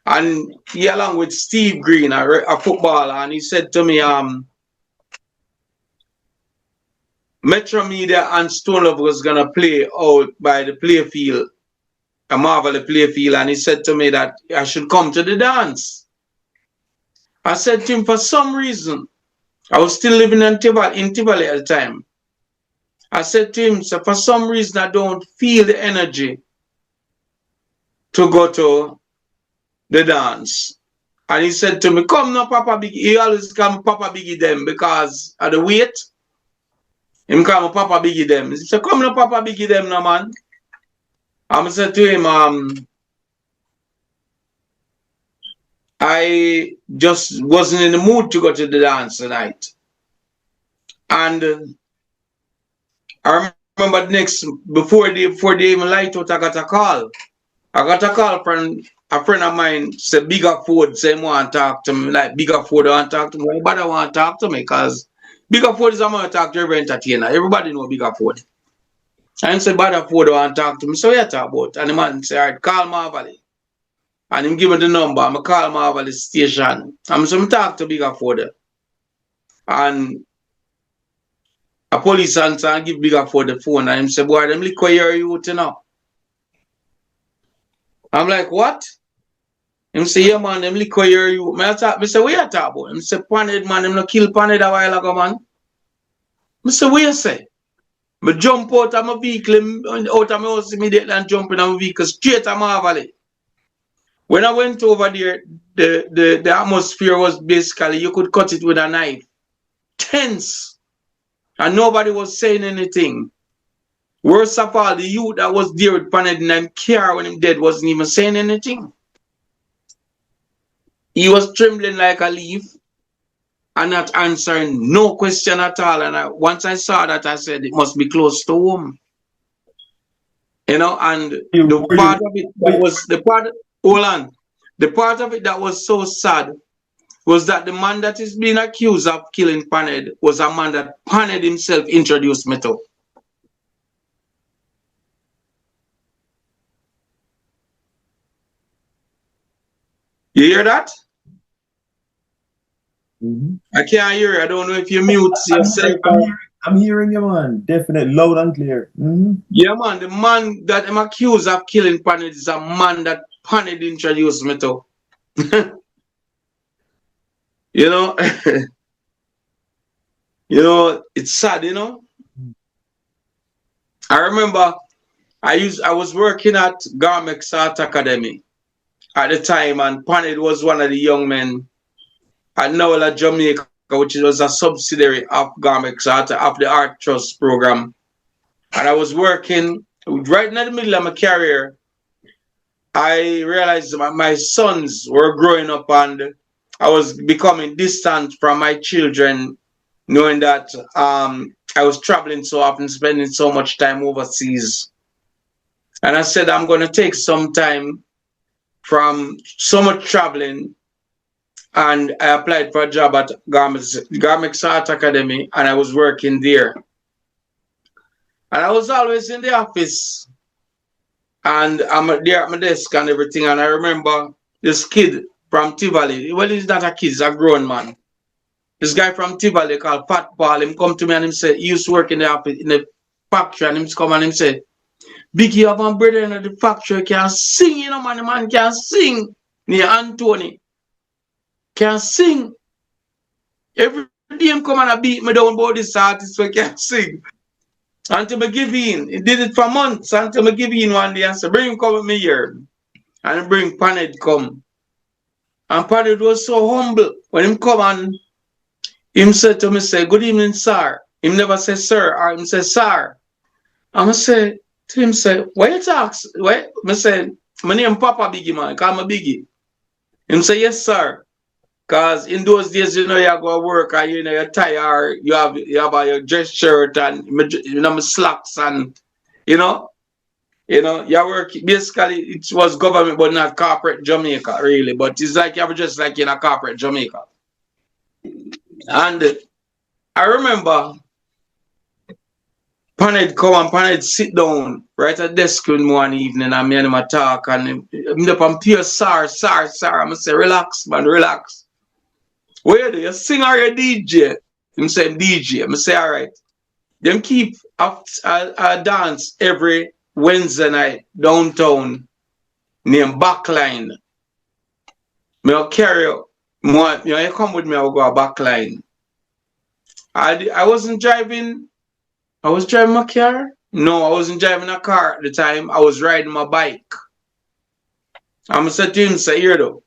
and he along with Steve Green, a footballer, and he said to me, Metro Media and Stone Love was gonna play out by the playfield, a Marvel playfield, and he said to me that I should come to the dance. I said to him, for some reason, I was still living in Tivoli at the time. I said to him, so for some reason I don't feel the energy to go to the dance. And he said to me, come now, Papa Biggy. He always come Papa Biggy them because of the weight. Him come Papa Biggy them. He said, come now, Papa Biggy them now, man. I said to him, I just wasn't in the mood to go to the dance tonight. And I remember before they even light out, I got a call. I got a call from a friend of mine, said Bigger Ford, say he want to talk to me. Like Bigger Ford want to talk to me. Everybody want to talk to me because Bigger Ford is a man to talk to every entertainer. Everybody know Bigger Ford. And say Bigger Ford want to talk to me. So we talk about. And the man say, all right, call Marvelly. And him give me the number. I'm call Marvelly station. I'm so talk to Bigger Ford. And a police answer and give Bigger Ford the phone. And him say, boy, them liquor your youth, you know. I'm like, what? Him say, yeah, man, them liquor your youth. I say, what you talk about? Him say, Panhead, man, him no kill Panhead a while ago, man. I say, what you say? I jump out of my vehicle, out of my house immediately and jump in my vehicle straight to Marvelly. When I went over there, the atmosphere was basically, you could cut it with a knife. Tense. And nobody was saying anything. Worst of all, the youth that was there with Panhead in him car when him dead wasn't even saying anything. He was trembling like a leaf and not answering no question at all. And once I saw that, I said, it must be close to home. You know, and the part of it that was, the part of it that was so sad was that the man that is being accused of killing Panhead was a man that Panhead himself introduced me to. You hear that? I can't hear you. I don't know if you mute yourself. I'm hearing you, man. Definitely loud and clear. Yeah, man. The man that I'm accused of killing Panhead is a man that Panhead introduced me to. You know, you know, it's sad, you know. I remember I was working at Garmex Art Academy at the time, and Panhead was one of the young men at Nowella, Jamaica, which was a subsidiary of Garmex Art, of the Art Trust program. And I was working right in the middle of my career. I realized my sons were growing up and I was becoming distant from my children, knowing that I was traveling so often, spending so much time overseas. And I said, I'm going to take some time from so much traveling. And I applied for a job at Garmex Art Academy, and I was working there. And I was always in the office. And I'm there at my desk and everything. And I remember this kid from Tivoli. Well, he's not a kid, he's a grown man. This guy from Tivoli called Fat Paul, him come to me and him say, he used to work in the office, in the factory, and him come and him say, Biggie, you have a brother in the factory, can sing, you know, man, the man can sing. Near Anthony. Can sing. Every day him come and I beat me down about this artist who can sing. Until I give in. He did it for months until I give in one day and say, bring him come with me here. And bring Panhead come. And Panhead was so humble. When him come and him said to me, say, good evening, sir. Him never say sir, or him say sir. And I say to him, say, why you talk? Why? I say, my name Papa Biggy, man. Call me Biggy. Him say, yes, sir. Because in those days, you know, you go to work and you know, you're tired, you have your dress shirt and you know, my slacks and you know, your work basically it was government but not corporate Jamaica, really. But it's like you have just like in a corporate Jamaica. And I remember Panhead come and Panhead sit down right at the desk one evening and me and him talk and him up and pure sir. I'm gonna say, relax, man, relax. Where do you sing or you DJ? Him say DJ. I say, all right. Them keep a dance every Wednesday night downtown named Backline. Me will carry more, you come with me, I'll go a backline. I wasn't driving, I was driving my car. No, I wasn't driving a car at the time. I was riding my bike. I'm say to him, say, here though.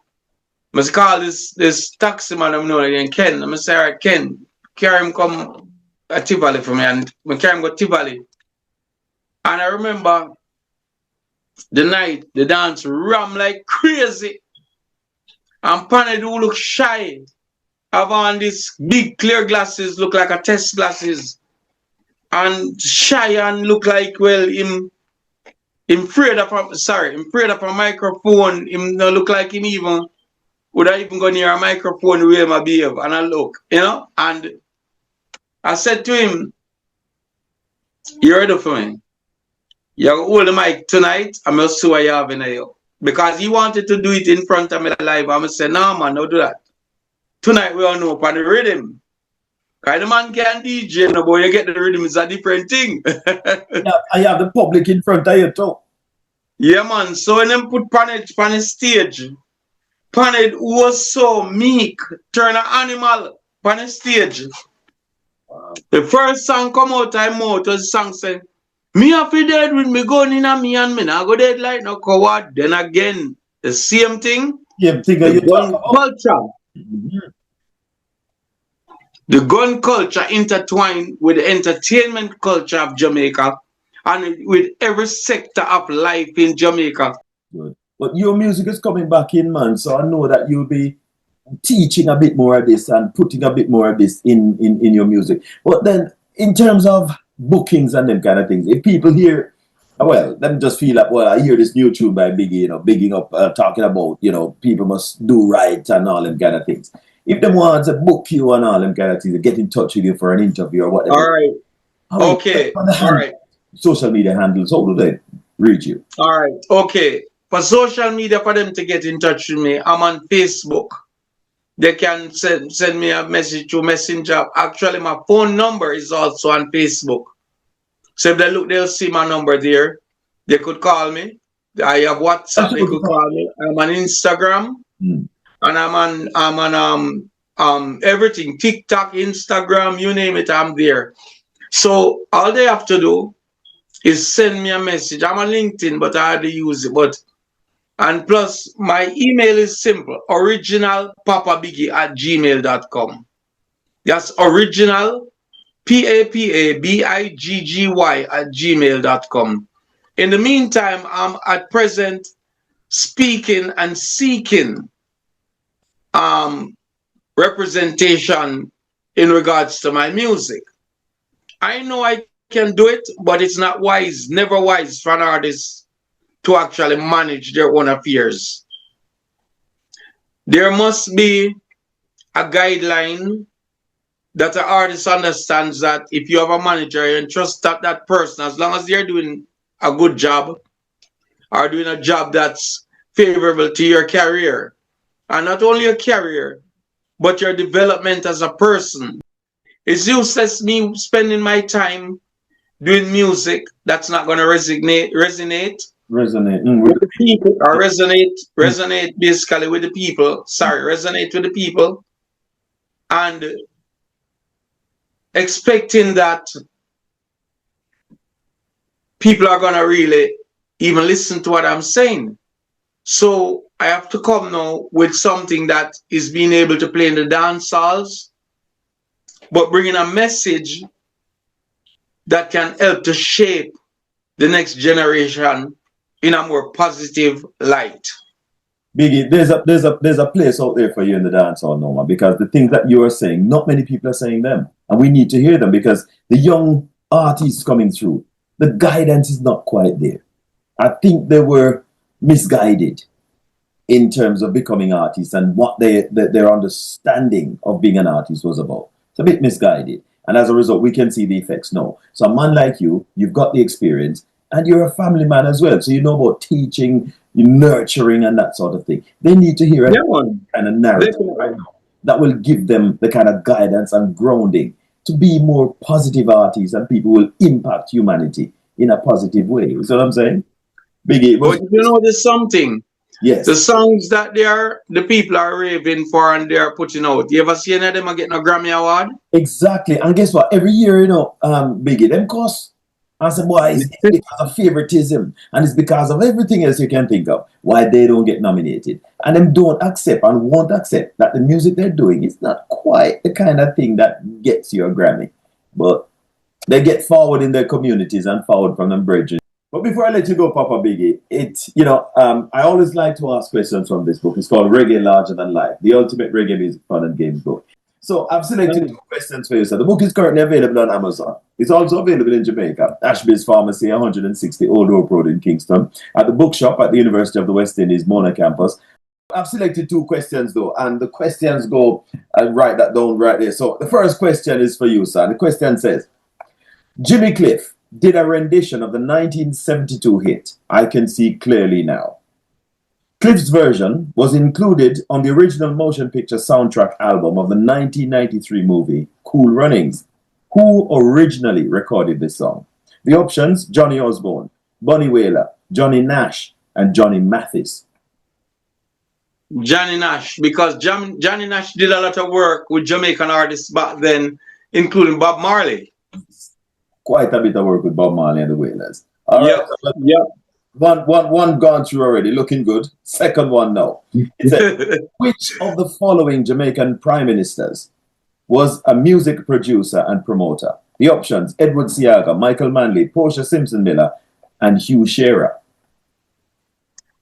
I call this taxi man I'm known again, Ken. I'm say, all right, Ken, carry him come a Tivoli for me, and I carry him go Tivoli. And I remember the night, the dance ram like crazy. And Paned who look shy have on these big clear glasses, look like a test glasses. And shy and look like, well, him afraid of a microphone. Him no look like him even would I even go near a microphone the way him behave. And I look, and I said to him, you ready for me? You hold the mic tonight, I'm going to see what you have in you. Because he wanted to do it in front of me live. I'm going to say, no man, don't do that. Tonight we all know upon the rhythm. Because the man can DJ, no, but you get the rhythm, it's a different thing. Yeah, I have the public in front of you too. Yeah, man. So when them put Paned on the stage, Paned was so meek, turn an animal on the stage. Wow. The first song come out of my mouth was the song saying, me have to dead with me gun in a me and me now go dead like no coward. Then again, the same thing. Yeah, the gun culture. Mm-hmm. The gun culture intertwined with the entertainment culture of Jamaica and with every sector of life in Jamaica. Good. But your music is coming back in, man, so I know that you'll be teaching a bit more of this and putting a bit more of this in your music. But then, in terms of bookings and them kind of things, if people hear, well, them just feel like, well, I hear this new tune by Biggy, bigging up, talking about, people must do right and all them kind of things. If them want to book you and all them kind of things, get in touch with you for an interview or whatever. All right. Okay. All right. Social media handles, how do they reach you? All right. Okay. For social media, for them to get in touch with me, I'm on Facebook. They can send me a message through Messenger. Actually, my phone number is also on Facebook. So if they look, they'll see my number there. They could call me. I have WhatsApp. They could call me. I'm on Instagram, and I'm on everything. TikTok, Instagram, you name it, I'm there. So all they have to do is send me a message. I'm on LinkedIn, but I hardly use it. And plus, my email is simple, originalpapabiggy@gmail.com. That's original, PAPABIGGY@gmail.com. In the meantime, I'm at present speaking and seeking representation in regards to my music. I know I can do it, but it's not wise, never wise for an artist to actually manage their own affairs. There must be a guideline that the artist understands that if you have a manager and trust that person, as long as they're doing a good job or doing a job that's favorable to your career, and not only your career, but your development as a person. It's useless me spending my time doing music that's not going to resonate with the people, or resonate basically with the people. Resonate with the people, and expecting that people are gonna really even listen to what I'm saying. So I have to come now with something that is being able to play in the dance halls, but bringing a message that can help to shape the next generation in a more positive light. Biggie, there's a place out there for you in the dancehall, Norma, because the things that you are saying, not many people are saying them, and we need to hear them because the young artists coming through, the guidance is not quite there. I think they were misguided in terms of becoming artists and what their understanding of being an artist was about. It's a bit misguided, and as a result, we can see the effects now. So a man like you, you've got the experience. And you're a family man as well, so you know about teaching, nurturing, and that sort of thing. They need to hear a kind of narrative right now that will give them the kind of guidance and grounding to be more positive artists and people will impact humanity in a positive way. You see what I'm saying? Biggie, But you know, there's something. yes. The songs that the people are raving for and they are putting out. You ever see any of them getting a Grammy award? Exactly. And guess what? Every year, Biggie, them cost. I said, boy, it's because of favoritism and it's because of everything else you can think of why they don't get nominated. And them don't accept and won't accept that the music they're doing is not quite the kind of thing that gets you a Grammy. But they get forward in their communities and forward from them bridges. But before I let you go, Papa Biggie, I always like to ask questions from this book. It's called Reggae Larger Than Life, the ultimate reggae music fun and games book. So I've selected 2 questions for you. So the book is currently available on Amazon. It's also available in Jamaica, Ashby's Pharmacy, 160 Old Hope Road in Kingston, at the bookshop at the University of the West Indies, Mona campus. I've selected 2 questions though, and the questions go, I'll write that down right there. So the first question is for you, sir. The question says, Jimmy Cliff did a rendition of the 1972 hit, I Can See Clearly Now. Cliff's version was included on the original motion picture soundtrack album of the 1993 movie Cool Runnings. Who originally recorded this song? The options: Johnny Osborne, Bunny Wailer, Johnny Nash, and Johnny Mathis. Johnny Nash, because Johnny Nash did a lot of work with Jamaican artists back then, including Bob Marley. Quite a bit of work with Bob Marley and the Wailers. All right. Yep. One gone through already, looking good. Second one now. It says, which of the following Jamaican prime ministers was a music producer and promoter? The options: Edward Seaga, Michael Manley, Portia Simpson Miller, and Hugh Shearer.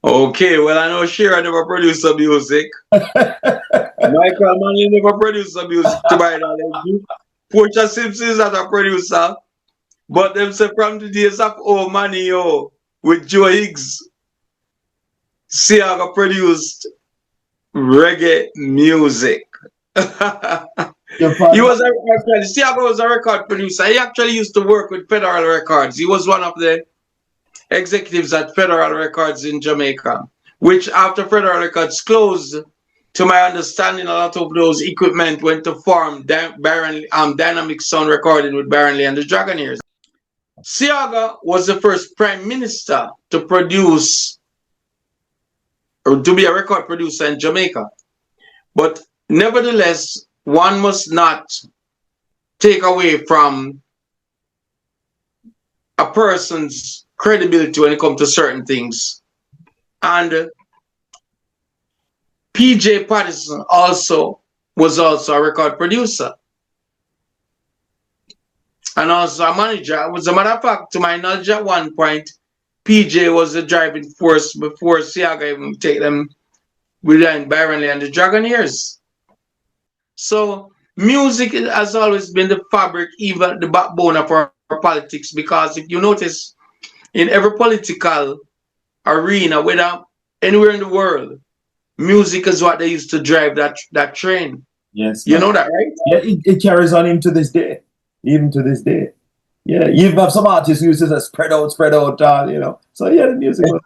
Okay, well, I know Shearer never produced some music. Michael Manley never produced some music to my knowledge. Portia Simpson is not a producer. But them say from the days of old money, with Joe Higgs, Seaga produced reggae music. Seaga was a record producer. He actually used to work with Federal Records. He was one of the executives at Federal Records in Jamaica, which after Federal Records closed, to my understanding, a lot of those equipment went to form Dynamic Sound Recording with Baron Lee and the Dragonaires. Seaga was the first prime minister to produce or to be a record producer in Jamaica. But nevertheless, one must not take away from a person's credibility when it comes to certain things. And PJ Patterson was also a record producer. And also a manager. As a matter of fact, to my knowledge, at one point, PJ was the driving force before Seaga even take them behind Byron Lee and the Dragonaires. So music has always been the fabric, even the backbone of our politics, because if you notice, in every political arena, whether anywhere in the world, music is what they used to drive that train. Yes. You know that, right? Yeah, it carries on into this day. Even to this day. Yeah, you've got some artists who say spread out, So yeah, the music was...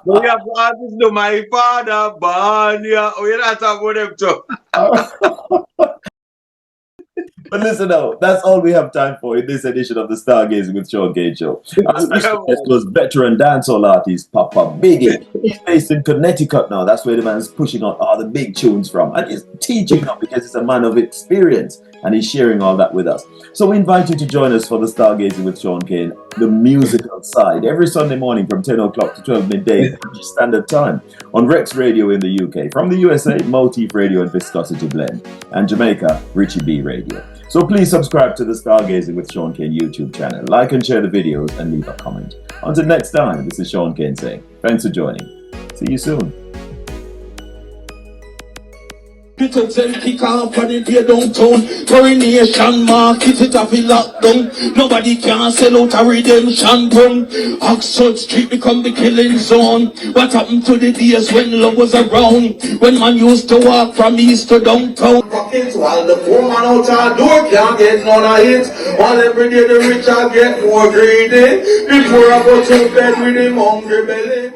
We have artists know my father, born, yeah. We're not talking about them too. But listen now, that's all we have time for in this edition of the Stargazing with Shaun Cain show. Our special guest was veteran dancehall artist Papa Biggy. He's based in Connecticut now. That's where the man's pushing out all the big tunes from. And he's teaching now because he's a man of experience. And he's sharing all that with us. So we invite you to join us for the Stargazing with Shaun Cain, the musical side, every Sunday morning from 10 o'clock to 12 midday Standard Time on Rex Radio in the UK. From the USA, Motif Radio and Viscosity Blend. And Jamaica, Richie B Radio. So please subscribe to the Stargazing with Shaun Cain YouTube channel. Like and share the videos and leave a comment. Until next time, this is Shaun Cain saying, thanks for joining. See you soon. Peter Zen kick off on it here downtown. Coronation market it off in lockdown. Nobody can sell out a redemption drum. Oxford Street become the killing zone. What happened to the days when love was around? When man used to walk from east to downtown. Pockets while the poor man out our door can't get none of it. While every day the rich are get more greedy. The poor are go to bed with him hungry belly.